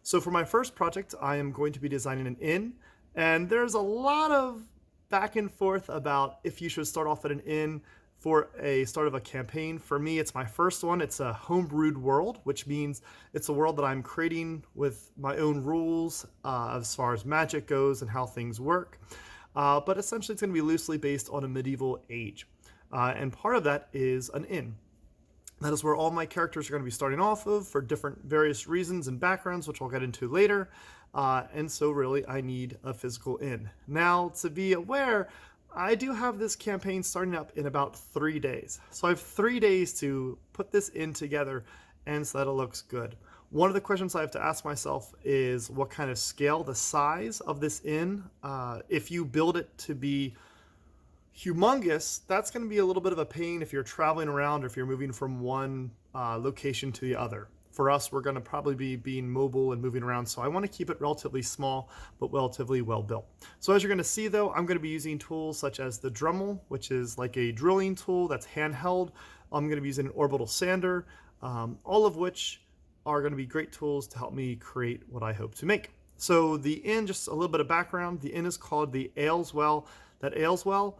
So for my first project, I am going to be designing an inn, and there's a lot of back and forth about if you should start off at an inn for a start of a campaign. For me, it's my first one. It's a homebrewed world, which means it's a world that I'm creating with my own rules as far as magic goes and how things work. But essentially, it's going to be loosely based on a medieval age. And part of that is an inn. That is where all my characters are going to be starting off of for different various reasons and backgrounds, which I'll get into later. And so really I need a physical inn. Now, to be aware, I do have this campaign starting up in about 3 days. So I have 3 days to put this inn together and so that it looks good. One of the questions I have to ask myself is what kind of scale, the size of this inn. If you build it to be humongous, that's going to be a little bit of a pain if you're traveling around or if you're moving from one location to the other. For us, we're going to probably be being mobile and moving around, so I want to keep it relatively small but relatively well built. So as you're going to see though, I'm going to be using tools such as the Dremel, which is like a drilling tool that's handheld. I'm going to be using an orbital sander, all of which are going to be great tools to help me create what I hope to make. So the inn, just a little bit of background, the inn is called the Ayleswell. That Ayleswell,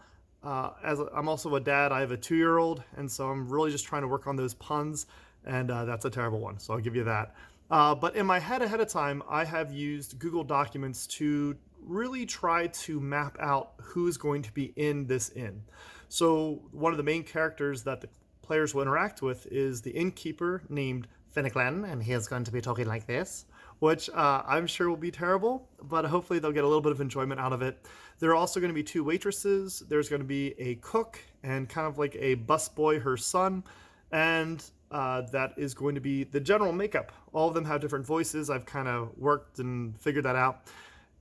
as I'm also a dad, I have a 2-year-old, and so I'm really just trying to work on those puns, and that's a terrible one, so I'll give you that. But in my head ahead of time, I have used Google Documents to really try to map out who's going to be in this inn. So one of the main characters that the players will interact with is the innkeeper named Finneglan, and he is going to be talking like this, which I'm sure will be terrible, but hopefully they'll get a little bit of enjoyment out of it. There are also going to be 2 waitresses. There's going to be a cook and kind of like a busboy, her son, and that is going to be the general makeup. All of them have different voices. I've kind of worked and figured that out.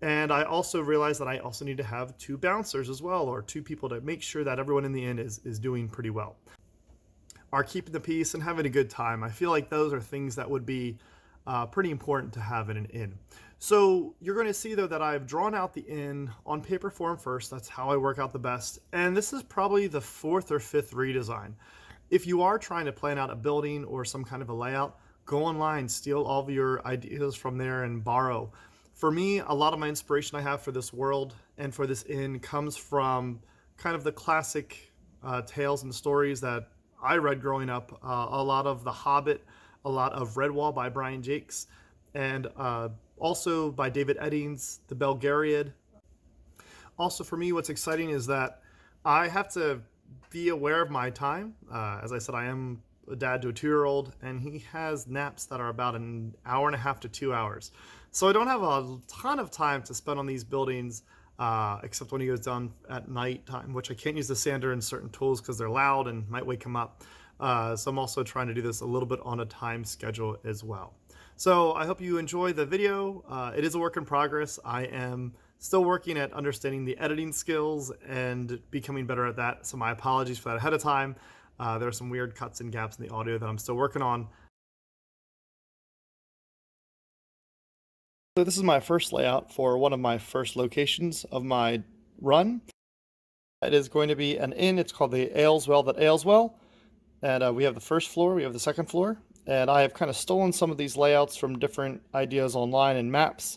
And I also realized that I also need to have 2 bouncers as well, or 2 people to make sure that everyone in the inn is doing pretty well, are keeping the peace and having a good time. I feel like those are things that would be pretty important to have in an inn. So you're going to see though that I've drawn out the inn on paper form first. That's how I work out the best. And this is probably the 4th or 5th redesign. If you are trying to plan out a building or some kind of a layout, go online, steal all of your ideas from there and borrow. For me, a lot of my inspiration I have for this world and for this inn comes from kind of the classic tales and stories that I read growing up. A lot of The Hobbit, a lot of Redwall by Brian Jakes, and also by David Eddings, The Belgariad. Also for me, what's exciting is that I have to be aware of my time. As I said, I am a dad to a 2-year-old, and he has naps that are about an hour and a half to 2 hours. So I don't have a ton of time to spend on these buildings, except when he goes down at night time, which I can't use the sander and certain tools because they're loud and might wake him up. So I'm also trying to do this a little bit on a time schedule as well. So I hope you enjoy the video. It is a work in progress. I am still working at understanding the editing skills and becoming better at that. So my apologies for that ahead of time. There are some weird cuts and gaps in the audio that I'm still working on. So this is my first layout for one of my first locations of my run. It is going to be an inn. It's called the Ayleswell that Ayleswell. And we have the first floor, we have the second floor. And I have kind of stolen some of these layouts from different ideas online and maps.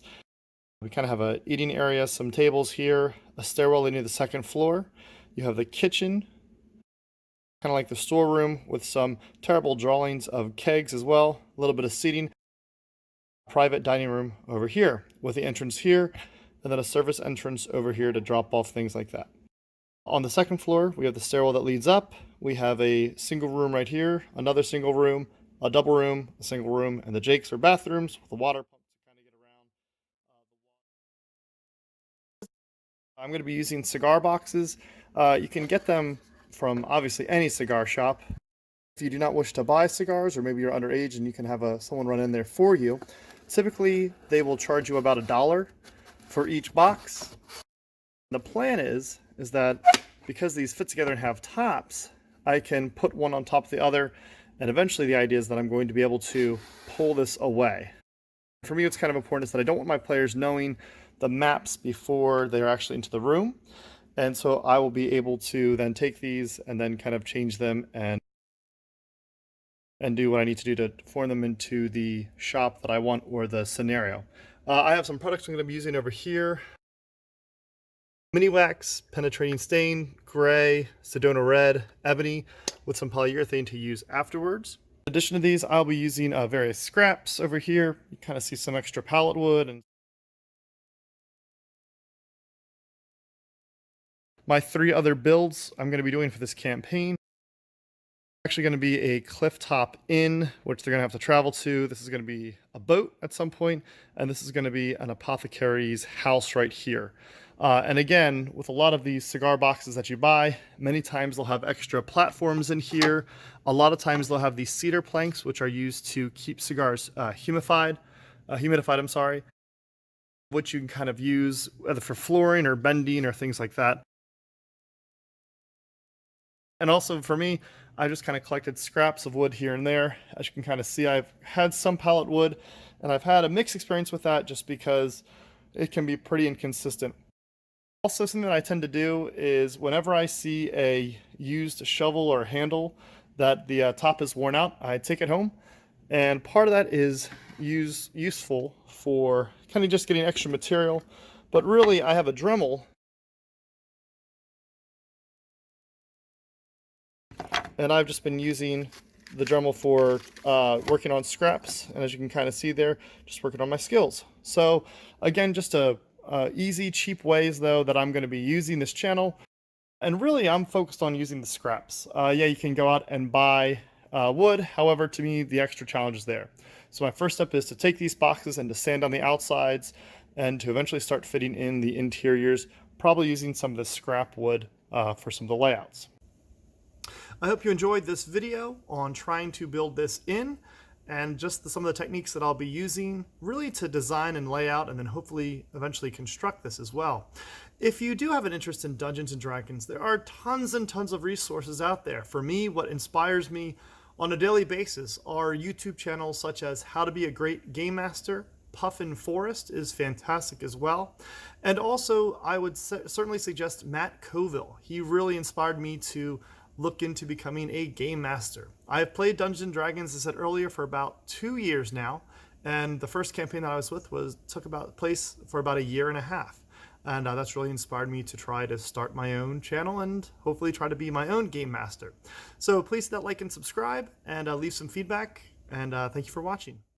We kind of have a eating area, some tables here, a stairwell leading to the second floor. You have the kitchen, kind of like the storeroom with some terrible drawings of kegs as well, a little bit of seating. Private dining room over here with the entrance here, and then a service entrance over here to drop off things like that. On the second floor, we have the stairwell that leads up. We have a single room right here, another single room, a double room, a single room, and the Jakes are bathrooms with a water pump to kind of get around. I'm going to be using cigar boxes. You can get them from obviously any cigar shop. If you do not wish to buy cigars, or maybe you're underage and you can have someone run in there for you, typically they will charge you about $1 for each box. The plan is that because these fit together and have tops, I can put one on top of the other, and eventually the idea is that I'm going to be able to pull this away. For me, what's kind of important is that I don't want my players knowing the maps before they're actually into the room, and so I will be able to then take these and then kind of change them and and do what I need to do to form them into the shop that I want or the scenario. I have some products I'm going to be using over here. Mini wax, penetrating stain, gray, Sedona red, ebony, with some polyurethane to use afterwards. In addition to these, I'll be using various scraps over here. You kind of see some extra pallet wood and my 3 other builds I'm going to be doing for this campaign. Actually going to be a cliff top inn, which they're going to have to travel to. This is going to be a boat at some point, and this is going to be an apothecary's house right here. And again, with a lot of these cigar boxes that you buy, many times they'll have extra platforms in here. A lot of times they'll have these cedar planks, which are used to keep cigars humidified, I'm sorry, which you can kind of use either for flooring or bending or things like that. And also for me, I just kind of collected scraps of wood here and there. As you can kind of see, I've had some pallet wood, and I've had a mixed experience with that just because it can be pretty inconsistent. Also, something that I tend to do is whenever I see a used shovel or handle that the top is worn out, I take it home. And part of that is useful for kind of just getting extra material. But really, I have a Dremel, and I've just been using the Dremel for working on scraps, and as you can kind of see there, just working on my skills. So again, just easy, cheap ways though that I'm going to be using this channel, and really I'm focused on using the scraps. Yeah, you can go out and buy wood, however, to me the extra challenge is there. So my first step is to take these boxes and to sand on the outsides, and to eventually start fitting in the interiors, probably using some of the scrap wood for some of the layouts. I hope you enjoyed this video on trying to build this in, and just some of the techniques that I'll be using really to design and lay out and then hopefully eventually construct this as well. If you do have an interest in Dungeons & Dragons, there are tons and tons of resources out there. For me, what inspires me on a daily basis are YouTube channels such as How to Be a Great Game Master. Puffin Forest is fantastic as well. And also, I would certainly suggest Matt Colville. He really inspired me to look into becoming a game master. I have played Dungeons & Dragons, as I said earlier, for about 2 years now, and the first campaign that I was with took place for about 1.5 years. And that's really inspired me to try to start my own channel and hopefully try to be my own game master. So please hit that like and subscribe, and leave some feedback, and thank you for watching.